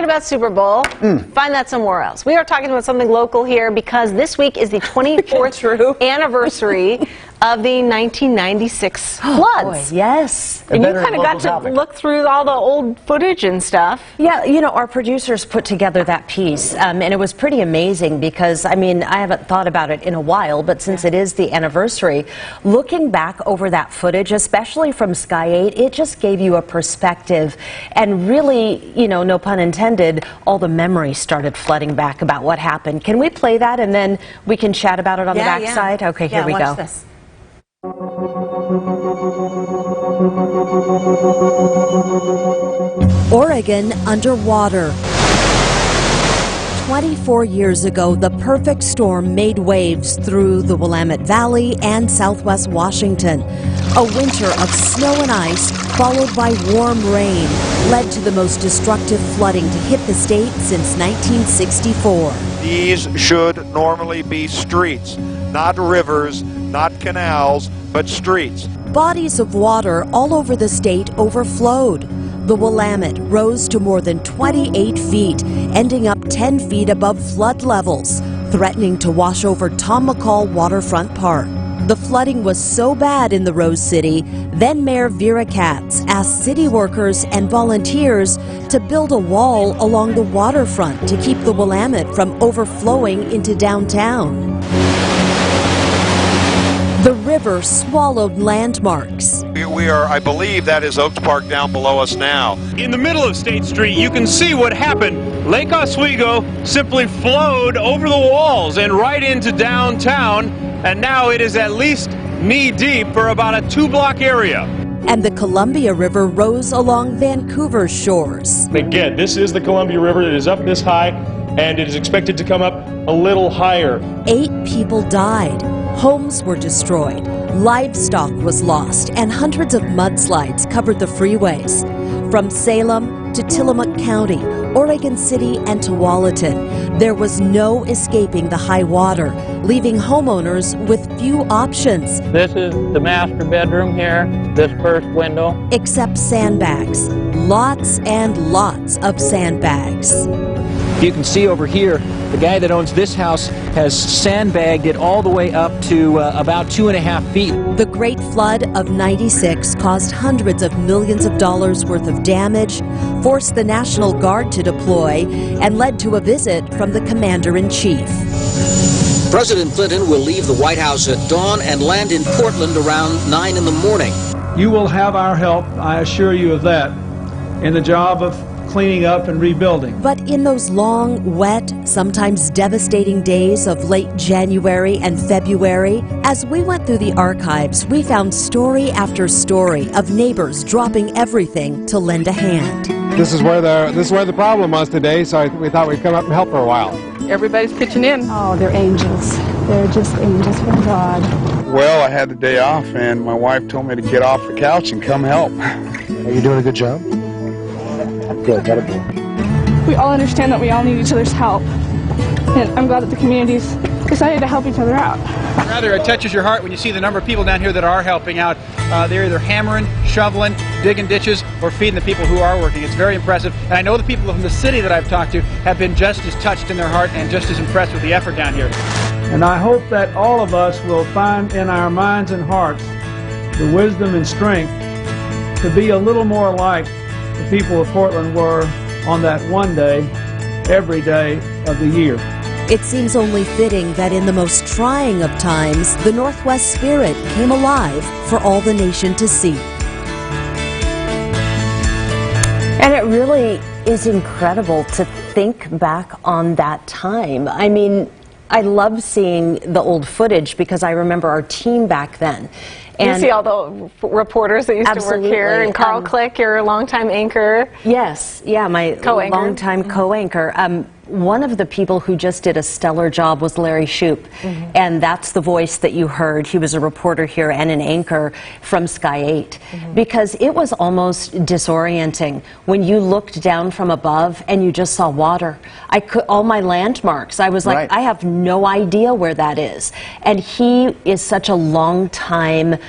about Super Bowl. Find that somewhere else. We are talking about something local here because this week is the 24th anniversary of the 1996 floods. Boy, yes. And you kind of got to look through all the old footage and stuff. Yeah, you know, our producers put together that piece, and it was pretty amazing because, I mean, I haven't thought about it in a while, but since it is the anniversary, looking back over that footage, especially from Sky 8, it just gave you a perspective, and really, you know, no pun intended, all the memories started flooding back about what happened. Can we play that, and then we can chat about it on the backside? Okay, here we go. Watch this. Oregon underwater. 24 years ago, the perfect storm made waves through the Willamette Valley and southwest Washington. A winter of snow and ice, followed by warm rain, led to the most destructive flooding to hit the state since 1964. These should normally be streets, not rivers, not canals, but streets. Bodies of water all over the state overflowed. The Willamette rose to more than 28 feet, ending up 10 feet above flood levels, threatening to wash over Tom McCall Waterfront Park. The flooding was so bad in the Rose City, then Mayor Vera Katz asked city workers and volunteers to build a wall along the waterfront to keep the Willamette from overflowing into downtown. The river swallowed landmarks. We are, I believe that is Oaks Park down below us now. In the middle of State Street, you can see what happened. Lake Oswego simply flowed over the walls and right into downtown, and now it is at least knee-deep for about a 2-block area. And the Columbia River rose along Vancouver's shores. Again, this is the Columbia River. It is up this high, and it is expected to come up a little higher. 8 people died. Homes were destroyed, livestock was lost, and hundreds of mudslides covered the freeways. From Salem to Tillamook County, Oregon City, and Tualatin, there was no escaping the high water, leaving homeowners with few options. This is the master bedroom here, this first window. Except sandbags. Lots and lots of sandbags. You can see over here, the guy that owns this house has sandbagged it all the way up to about 2.5 feet. The Great Flood of '96 caused hundreds of millions of dollars worth of damage, forced the National Guard to deploy, and led to a visit from the Commander-in-Chief. President Clinton will leave the White House at dawn and land in Portland around 9 in the morning. You will have our help, I assure you of that, in the job of cleaning up and rebuilding. But in those long, wet, sometimes devastating days of late January and February, as we went through the archives, we found story after story of neighbors dropping everything to lend a hand. This is where the problem was today, so we thought we'd come up and help for a while. Everybody's pitching in. Oh, they're angels. They're just angels from God. Well, I had the day off, and my wife told me to get off the couch and come help. Are you doing a good job? Good, got it good. We all understand that we all need each other's help, and I'm glad that the community's decided to help each other out. Rather, it touches your heart when you see the number of people down here that are helping out. They're either hammering, shoveling, digging ditches, or feeding the people who are working. It's very impressive, and I know the people from the city that I've talked to have been just as touched in their heart and just as impressed with the effort down here. And I hope that all of us will find in our minds and hearts the wisdom and strength to be a little more like the people of Portland were on that one day, every day of the year. It seems only fitting that in the most trying of times, the Northwest spirit came alive for all the nation to see. And it really is incredible to think back on that time. I mean, I love seeing the old footage because I remember our team back then. And you see all the reporters that used to work here, and Carl Click, your longtime anchor. Yes, yeah, my longtime co-anchor. One of the people who just did a stellar job was Larry Shoup, and that's the voice that you heard. He was a reporter here and an anchor from Sky 8, because it was almost disorienting when you looked down from above and you just saw water. All my landmarks, I was like, I have no idea where that is. And he is such a long time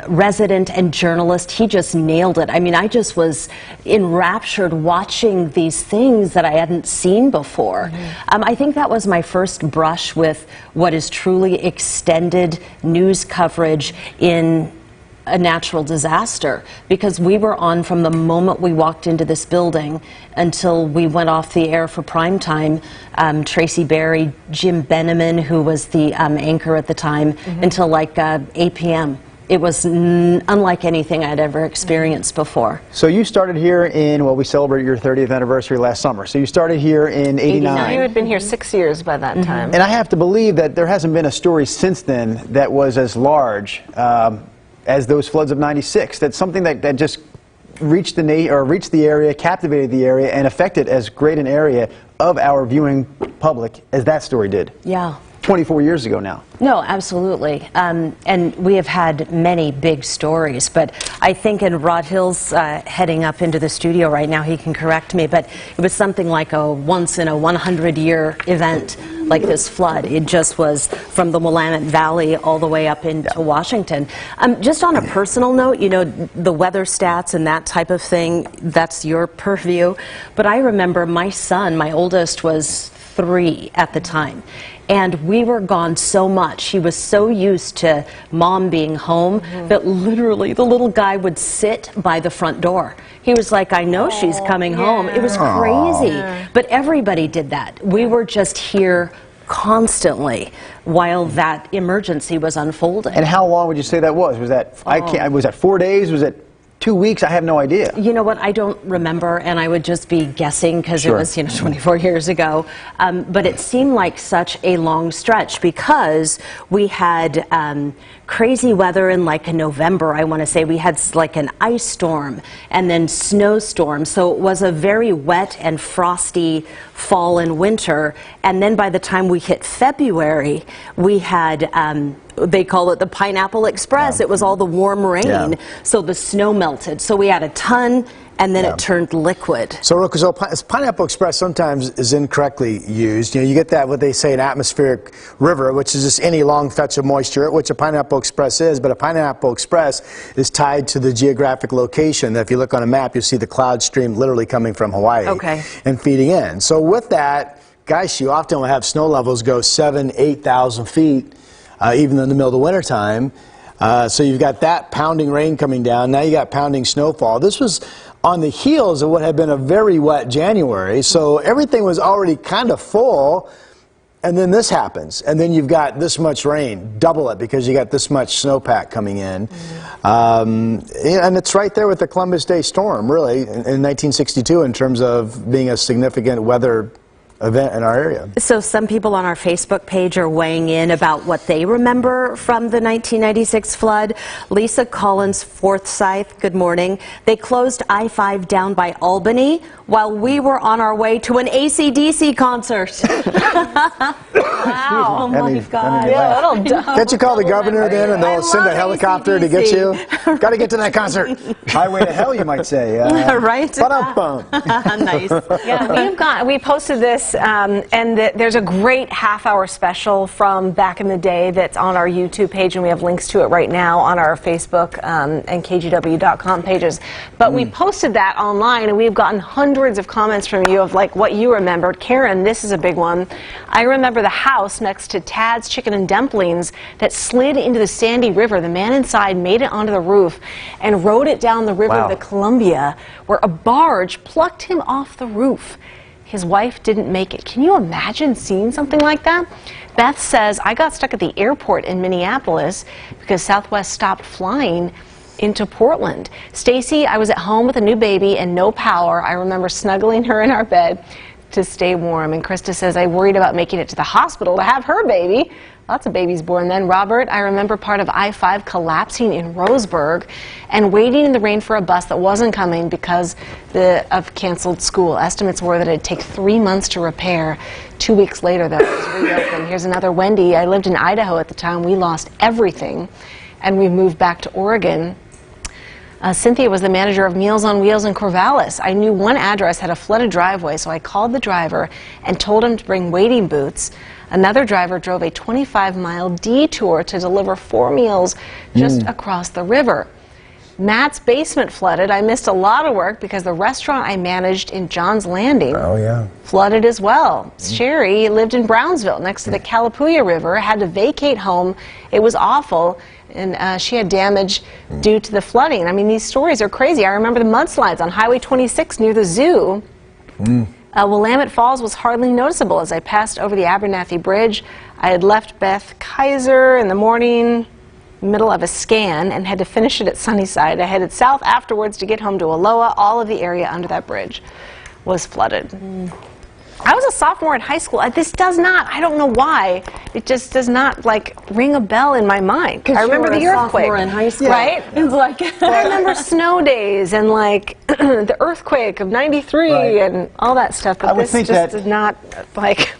resident and journalist. He just nailed it. I mean, I just was enraptured watching these things that I hadn't seen before. I think that was my first brush with what is truly extended news coverage in a natural disaster, because we were on from the moment we walked into this building until we went off the air for prime time. Tracy Berry, Jim Beneman, who was the anchor at the time, until like 8 p.m. It was unlike anything I'd ever experienced before. So you started here in, well, we celebrated your 30th anniversary last summer. So you started here in 89. You had been here 6 years by that time. And I have to believe that there hasn't been a story since then that was as large as those floods of '96. That's something that just reached the area, captivated the area, and affected as great an area of our viewing public as that story did. Yeah. 24 years ago now. No, absolutely. And we have had many big stories, but I think, and Rod Hill's heading up into the studio right now, he can correct me, but it was something like a once in a 100-year event like this flood. It just was from the Willamette Valley all the way up into Washington. Just on a personal note, you know, the weather stats and that type of thing, that's your purview. But I remember my son, my oldest, was 3 at the time. And we were gone so much. He was so used to mom being home that literally the little guy would sit by the front door. He was like, I know she's coming home. It was crazy. But everybody did that. We were just here constantly while that emergency was unfolding. And how long would you say that was? Was that, was that 4 days? Was it 2 weeks? I have no idea. You know what? I don't remember, and I would just be guessing because it was, 24 years ago. But it seemed like such a long stretch because we had crazy weather in like November, I want to say. We had like an ice storm and then snowstorm. So it was a very wet and frosty fall and winter. And then by the time we hit February, we had they call it the Pineapple Express. It was all the warm rain, so the snow melted. So we had a ton, and then it turned liquid. So Pineapple Express sometimes is incorrectly used. You know, you get that, what they say, an atmospheric river, which is just any long fetch of moisture, which a Pineapple Express is. But a Pineapple Express is tied to the geographic location. If you look on a map, you'll see the cloud stream literally coming from Hawaii and feeding in. So with that, gosh, you often will have snow levels go 7,000 to 8,000 feet. Even in the middle of the winter time. So you've got that pounding rain coming down. Now you got pounding snowfall. This was on the heels of what had been a very wet January. So everything was already kind of full. And then this happens. And then you've got this much rain. Double it because you got this much snowpack coming in. And it's right there with the Columbus Day storm, really, in 1962 in terms of being a significant weather event in our area. So some people on our Facebook page are weighing in about what they remember from the 1996 flood. Lisa Collins Forsyth, good morning. They closed I-5 down by Albany while we were on our way to an AC/DC concert. Wow. Oh my God. Can't you call the governor then and they'll send a helicopter to get you? Got to get to that concert. Highway to hell, you might say. Right? Nice. Yeah, we posted this, and there's a great half-hour special from back in the day that's on our YouTube page, and we have links to it right now on our Facebook and KGW.com pages. But we posted that online, and we've gotten hundreds of comments from you of like what you remembered. Karen, this is a big one. I remember the house next to Tad's Chicken and Dumplings that slid into the Sandy River. The man inside made it onto the roof and rode it down the river, the Columbia, where a barge plucked him off the roof. His wife didn't make it. Can you imagine seeing something like that? Beth says, I got stuck at the airport in Minneapolis because Southwest stopped flying into Portland. Stacy, I was at home with a new baby and no power. I remember snuggling her in our bed to stay warm. And Krista says, I worried about making it to the hospital to have her baby. Lots of babies born then. Robert, I remember part of I-5 collapsing in Roseburg and waiting in the rain for a bus that wasn't coming because of canceled school. Estimates were that it'd take 3 months to repair. 2 weeks later, that was reopened. Here's another Wendy. I lived in Idaho at the time. We lost everything, and we moved back to Oregon. Cynthia was the manager of Meals on Wheels in Corvallis. I knew one address had a flooded driveway, so I called the driver and told him to bring wading boots. Another driver drove a 25-mile detour to deliver 4 meals just across the river. Matt's basement flooded. I missed a lot of work because the restaurant I managed in John's Landing flooded as well. Sherry lived in Brownsville next to the Calapooya River, had to vacate home. It was awful, and she had damage due to the flooding. I mean, these stories are crazy. I remember the mudslides on Highway 26 near the zoo. Willamette Falls was hardly noticeable as I passed over the Abernathy Bridge. I had left Beth Kaiser in the morning, middle of a scan, and had to finish it at Sunnyside. I headed south afterwards to get home to Aloha. All of the area under that bridge was flooded. I was a sophomore in high school. This does not, I don't know why, it just does not like ring a bell in my mind. I remember the earthquake. In high school. Right? It's like But I remember snow days and like the earthquake of '93 and all that stuff. But I would this think just that did not like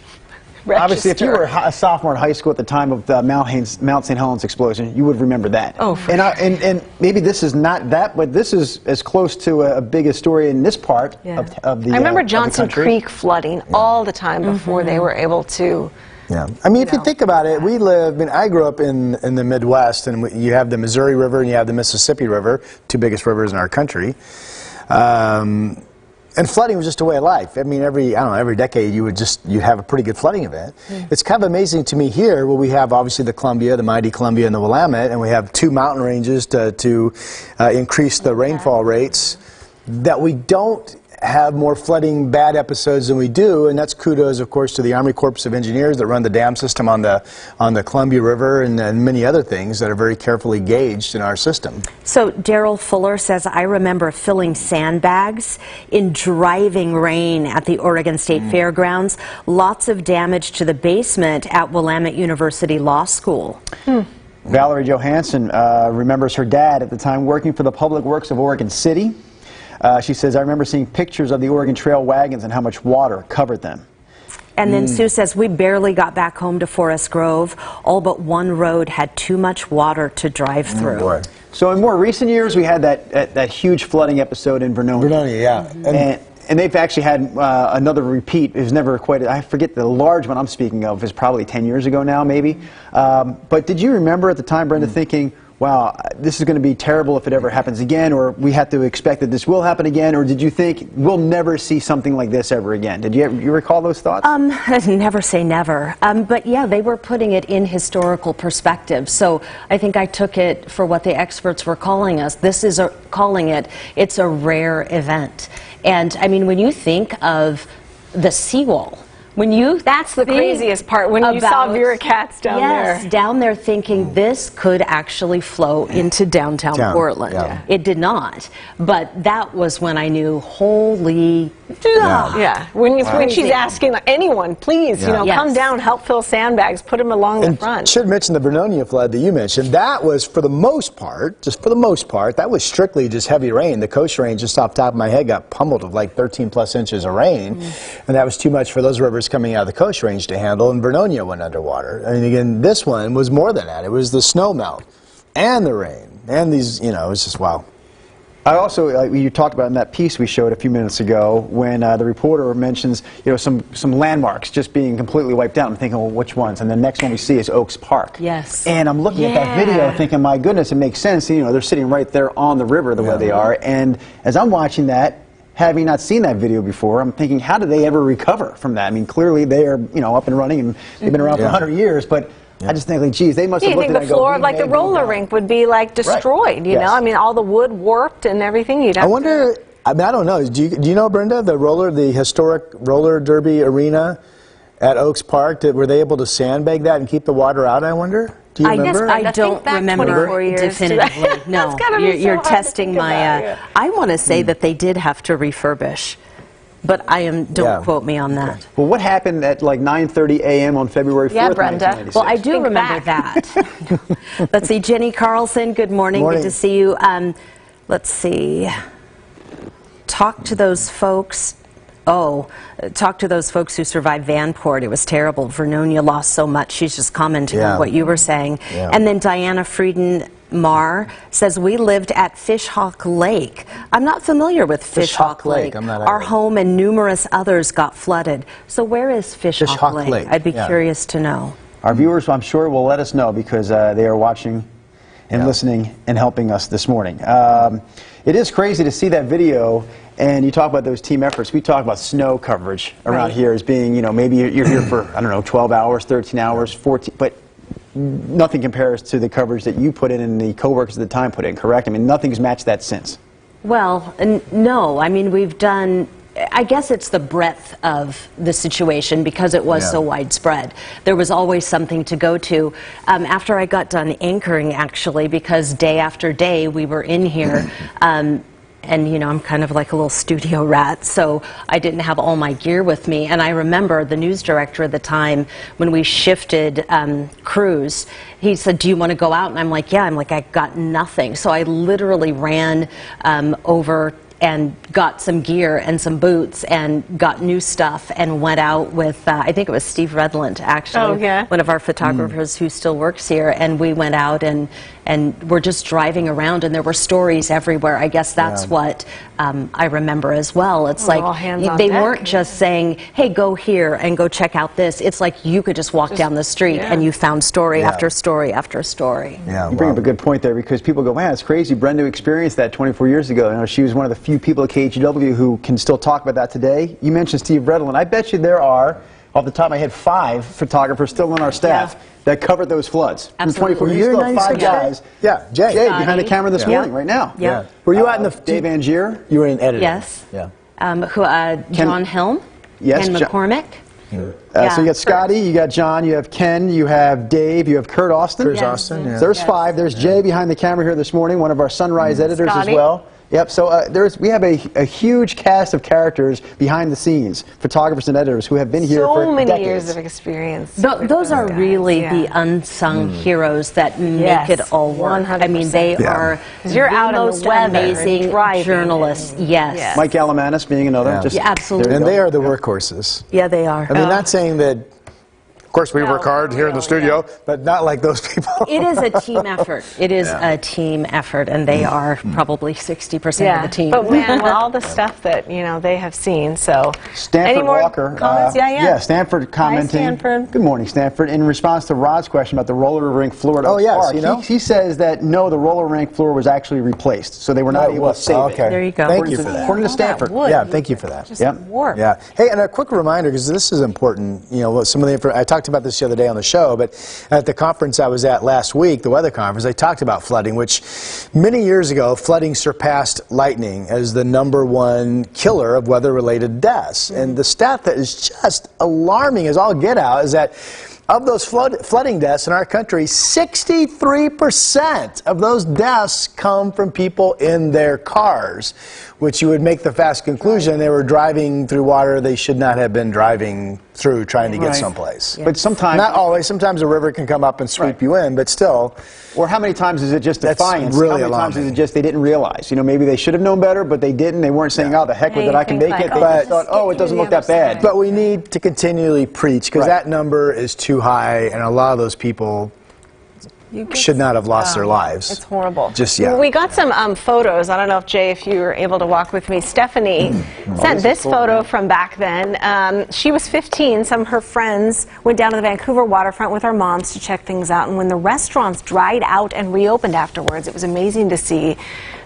obviously, if you were register. a sophomore in high school at the time of the Mount St. Helens explosion, you would remember that. Oh, for and maybe this is not that, but this is as close to a big a story in this part of the I remember of the Johnson country. Creek flooding all the time before they were able to. Yeah, I mean, if you think about it, we live. I mean, I grew up in the Midwest, and you have the Missouri River and you have the Mississippi River, two biggest rivers in our country. And flooding was just a way of life. I mean, every decade you have a pretty good flooding event. It's kind of amazing to me here where we have obviously the Columbia, the mighty Columbia and the Willamette, and we have 2 mountain ranges to increase the rainfall rates, that we don't have more flooding bad episodes than we do, and that's kudos, of course, to the Army Corps of Engineers that run the dam system on the Columbia River and many other things that are very carefully gauged in our system. So Daryl Fuller says, I remember filling sandbags in driving rain at the Oregon State Fairgrounds. Lots of damage to the basement at Willamette University Law School. Valerie Johansson remembers her dad at the time working for the Public Works of Oregon City. She says, I remember seeing pictures of the Oregon Trail wagons and how much water covered them. And then Sue says, we barely got back home to Forest Grove. All but one road had too much water to drive through. So in more recent years, we had that huge flooding episode in Vernonia. And they've actually had another repeat. It was never quite, I forget the large one I'm speaking of is probably 10 years ago now, maybe. But did you remember at the time, Brenda, thinking, wow, this is going to be terrible if it ever happens again, or we have to expect that this will happen again, or did you think we'll never see something like this ever again? Did you recall those thoughts? Never say never. But yeah, they were putting it in historical perspective. So I think I took it for what the experts were calling us. This is it's a rare event. And I mean, when you think of the seawall, that's the craziest part, when you saw Vera Katz down there. Yes, down there thinking this could actually flow into downtown Portland. It did not. But that was when I knew, holy... When she's asking anyone, please, come down, help fill sandbags, put them along the front. Should mention the Vernonia flood that you mentioned. That was, for the most part, that was strictly just heavy rain. The Coast Range, just off the top of my head, got pummeled with like 13+ inches of rain, and that was too much for those rivers coming out of the Coast Range to handle, and Vernonia went underwater. I mean, again, this one was more than that. It was the snow melt and the rain and these, it was just wow. I also, you talked about in that piece we showed a few minutes ago, when the reporter mentions, some landmarks just being completely wiped out. I'm thinking, well, which ones? And the next one we see is Oaks Park. Yes. And I'm looking at that video thinking, my goodness, it makes sense. They're sitting right there on the river the way they are. And as I'm watching that, having not seen that video before, I'm thinking, how did they ever recover from that? I mean, clearly they are, up and running, and they've been around for 100 years, but I just think, like, geez, they must have looked at it and go, the floor of like the roller rink would be like destroyed, you know? I mean, all the wood warped and everything. I wonder, I don't know, do you know, Brenda, the historic roller derby arena at Oaks Park, were they able to sandbag that and keep the water out, I wonder? Do you remember? I don't remember definitively. No, you're testing my. I want to say that they did have to refurbish, but don't quote me on that. Well, what happened at like 9:30 a.m. on February 4th, Brenda. 1996? Well, I do remember that. Let's see, Jenny Carlson. Good morning. Good to see you. Let's see. Talk to those folks. Talk to those folks who survived Vanport. It was terrible. Vernonia lost so much. She's just commenting on what you were saying. And then Diana Frieden Mar says, we lived at Fishhawk Lake. I'm not familiar with Fishhawk Lake. I'm not Our either. home and numerous others got flooded. So where is Fishhawk Lake? I'd be curious to know. Our viewers, I'm sure, will let us know because they are watching and listening and helping us this morning. It is crazy to see that video, and you talk about those team efforts. We talk about snow coverage around here as being, you know, maybe you're here for, I don't know, 12 hours, 13 hours, 14, but nothing compares to the coverage that you put in and the coworkers at the time put in, correct? I mean, nothing's matched that since. Well, no. I mean, we've done, I guess it's the breadth of the situation because it was so widespread. There was always something to go to. After I got done anchoring, actually, because day after day we were in here, and, you know, I'm kind of like a little studio rat, so I didn't have all my gear with me. And I remember the news director at the time, when we shifted crews, he said, do you want to go out? And I'm like, yeah. I'm like, I got nothing. So I literally ran over and got some gear and some boots and got new stuff and went out with, I think it was Steve Redland, actually, one of our photographers who still works here, and we went out and we're just driving around, and there were stories everywhere. I guess that's what I remember as well. It's like they weren't just saying, hey, go here and go check out this. It's like you could just walk down the street and you found story after story after story. Yeah, you bring up a good point there because people go, man, it's crazy. Brenda experienced that 24 years ago. You know, she was one of the few people at KHW who can still talk about that today. You mentioned Steve Redland. I bet you there are, off the top of my head, 5 photographers still on our staff that covered those floods. Absolutely. 24 years ago, 5 guys. Yeah, Jay. Jay behind the camera this morning, right now. Yeah. Were you out in the... Dave Angier? You were in editing. Yes. Yeah. John Helm. Yes. Ken McCormick. So you got Scotty, you got John, you have Ken, you have Dave, you have Kurt Austin. Kurt Austin, yeah. So there's 5. There's Jay behind the camera here this morning, one of our Sunrise editors as well. Yep, so we have a huge cast of characters behind the scenes, photographers and editors who have been here for so many decades. years of experience. Those are really the unsung heroes that make it all work. 100%. I mean, they are You're the out in the most weather amazing journalists. Yes. Mike Gallimanis being another. Just, absolutely. And they are the workhorses. Yeah, they are. I mean, not saying that... Of course, we work hard here in the studio, but not like those people. It is a team effort. It is a team effort, and they are probably 60% of the team. But man, with all the stuff that, you know, they have seen, so... Stanford Any more Walker. comments? Yeah, Stanford commenting. Hi, Stanford. Good morning, Stanford. In response to Rod's question about the roller rink floor at Oak Park, you know? he says that no, the roller rink floor was actually replaced, so they were not able to save it. There you go. Thank you for that. According to Stanford. Yeah, thank you for that. Yeah. Hey, and a quick reminder, because this is important, you know, some of the I talked about this the other day on the show, but at the conference I was at last week, the weather conference, I talked about flooding, which many years ago, flooding surpassed lightning as the #1 killer of weather-related deaths. And the stat that is just alarming as all get out is that of those flooding deaths in our country, 63% of those deaths come from people in their cars, which you would make the fast conclusion they were driving through water they should not have been driving through trying to get someplace. But sometimes... Not always. Sometimes a river can come up and sweep you in, but still... Or how many times is it just defiance? Really how many times is it just they didn't realize? You know, maybe they should have known better, but they didn't. They weren't saying, oh, the heck with it, I can make it. They just thought, oh, it doesn't look that bad. But we need to continually preach, because that number is too high, and a lot of those people should not have lost their lives. It's horrible. We got some photos. I don't know if, Jay, if you were able to walk with me. Stephanie sent this photo from back then. She was 15. Some of her friends went down to the Vancouver waterfront with our moms to check things out. And when the restaurants dried out and reopened afterwards, it was amazing to see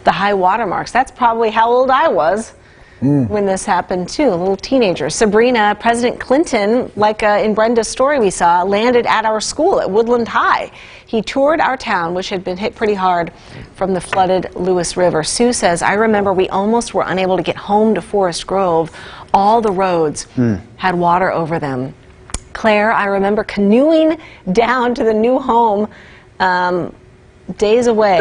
the high water marks. That's probably how old I was when this happened too, a little teenager. Sabrina, President Clinton, like in Brenda's story we saw, landed at our school at Woodland High. He toured our town, which had been hit pretty hard from the flooded Lewis River. Sue says, I remember we almost were unable to get home to Forest Grove. All the roads had water over them. Claire, I remember canoeing down to the new home days away.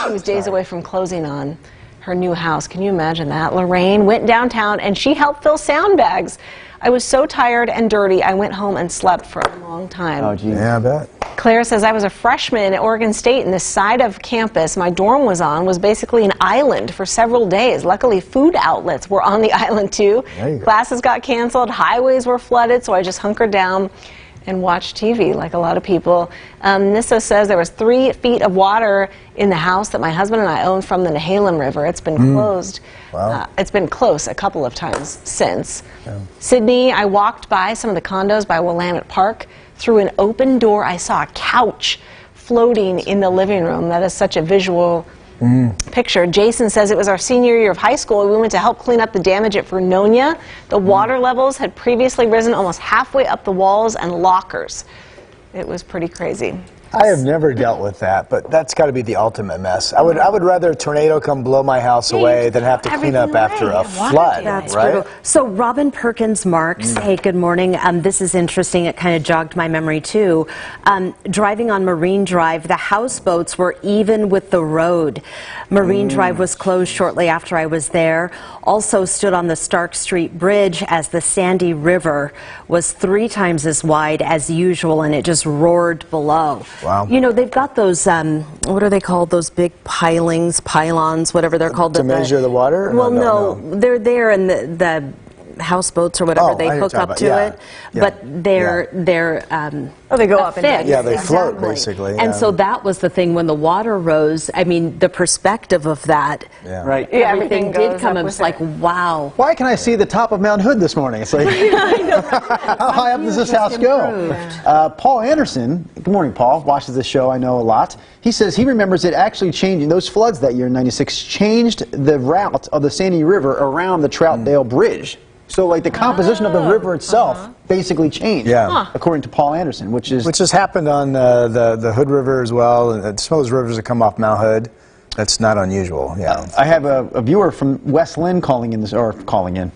She was days away from closing on her new house. Can you imagine that? Lorraine went downtown and she helped fill sound bags. I was so tired and dirty, I went home and slept for a long time. Oh, geez. Yeah, I bet. Claire says, I was a freshman at Oregon State, and the side of campus my dorm was on was basically an island for several days. Luckily, food outlets were on the island too. Classes got canceled, highways were flooded, so I just hunkered down and watch TV like a lot of people. Nissa says there was 3 feet of water in the house that my husband and I owned from the Nehalem River. It's been closed. Wow. It's been close a couple of times since. Sydney, I walked by some of the condos by Willamette Park. Through an open door, I saw a couch floating in the living room. That is such a visual picture. Jason says it was our senior year of high school. We went to help clean up the damage at Vernonia. The water levels had previously risen almost halfway up the walls and lockers. It was pretty crazy. I have never dealt with that, but that's got to be the ultimate mess. I would rather a tornado come blow my house away than have to clean up after a flood, That's right? brutal. So Robin Perkins Marks, hey, good morning. This is interesting. It kind of jogged my memory too. Driving on Marine Drive, the houseboats were even with the road. Marine Drive was closed shortly after I was there. Also stood on the Stark Street Bridge as the Sandy River was 3 times as wide as usual, and it just roared below. Wow. You know, they've got those, what are they called? Those big pylons, whatever they're called. To measure the water? Well, no. They're there in the houseboats or whatever, they hook up to it. Yeah. But they're they go up and down. Yeah, they float basically. And so that was the thing when the water rose. I mean, the perspective of that. Yeah. Right. Yeah, Everything did come. It was like, wow. Why can I see the top of Mount Hood this morning? It's like, how high up does this house go? Paul Anderson, good morning, Paul, watches the show, I know a lot. He says he remembers it actually changing, those floods that year in '96 changed the route of the Sandy River around the Troutdale Bridge. So, like, the composition of the river itself basically changed, according to Paul Anderson, which has happened on the Hood River as well, and some of those rivers that come off Mount Hood. That's not unusual. Yeah. I have a viewer from West Lynn calling in.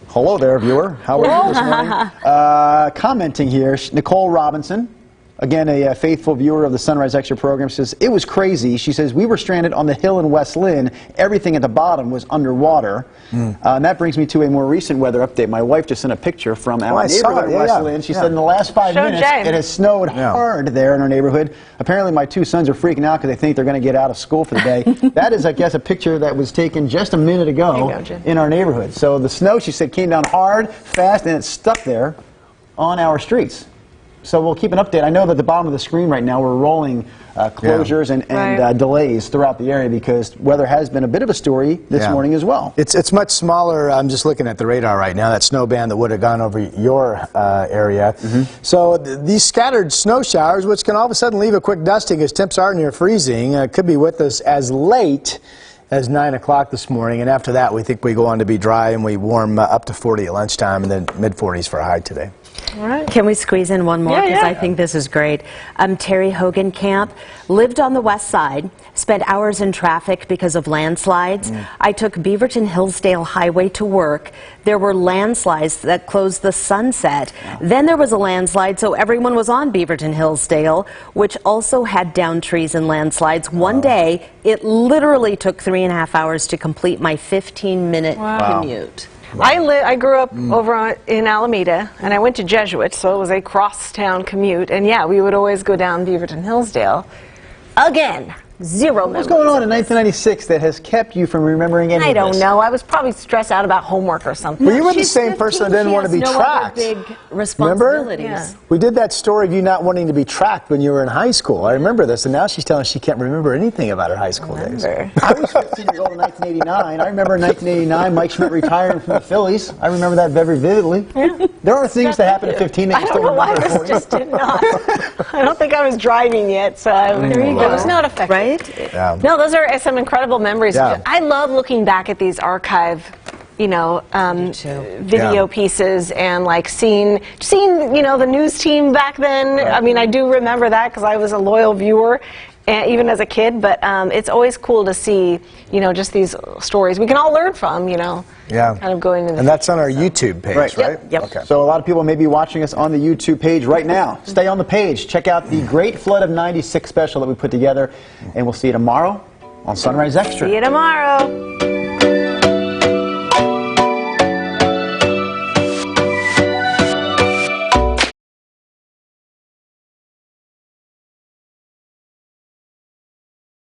Hello there, viewer. How are you this morning? Commenting here, Nicole Robinson. Again, a faithful viewer of the Sunrise Extra program, says, it was crazy. She says, we were stranded on the hill in West Lynn. Everything at the bottom was underwater. And that brings me to a more recent weather update. My wife just sent a picture from our neighborhood in West Lynn. She said in the last 5 minutes, it has snowed hard there in our neighborhood. Apparently, my 2 sons are freaking out because they think they're going to get out of school for the day. That is, I guess, a picture that was taken just a minute ago in our neighborhood. So the snow, she said, came down hard, fast, and it's stuck there on our streets. So we'll keep an update. I know that at the bottom of the screen right now we're rolling closures and delays throughout the area because weather has been a bit of a story this morning as well. It's much smaller. I'm just looking at the radar right now, that snow band that would have gone over your area. So these scattered snow showers, which can all of a sudden leave a quick dusting as temps are near freezing, could be with us as late as 9 o'clock this morning. And after that, we think we go on to be dry and we warm up to 40 at lunchtime and then mid-40s for a high today. All right. Can we squeeze in one more? Because I think this is great. Terry Hogenkamp lived on the west side, spent hours in traffic because of landslides. I took Beaverton Hillsdale Highway to work. There were landslides that closed the Sunset. Then there was a landslide, so everyone was on Beaverton Hillsdale, which also had downed trees and landslides. One day, it literally took 3.5 hours to complete my 15-minute commute. I grew up over in Alameda, and I went to Jesuit, so it was a cross-town commute. And yeah, we would always go down Beaverton Hillsdale. Again, zero memories. What's going on in 1996 that has kept you from remembering any of this? I don't know. I was probably stressed out about homework or something. Well, you were the same person that didn't want to be tracked. Big responsibilities. Remember? We did that story of you not wanting to be tracked when you were in high school. I remember this, and now she's telling us she can't remember anything about her high school days. I was 15 years old in 1989. I remember in 1989 Mike Schmidt retiring from the Phillies. I remember that very vividly. There are things that happened at 15 that you still remember. I just did not. I don't think I was driving yet, so I was not affected. Right? No, those are some incredible memories. I love looking back at these archive, video pieces and like seeing the news team back then. I mean, I do remember that because I was a loyal viewer, even as a kid. But it's always cool to see, just these stories we can all learn from. Kind of going into. And that's on our YouTube page, right? Yep. Okay. So a lot of people may be watching us on the YouTube page right now. Stay on the page. Check out the Great Flood of '96 special that we put together, and we'll see you tomorrow on Sunrise Extra. See you tomorrow.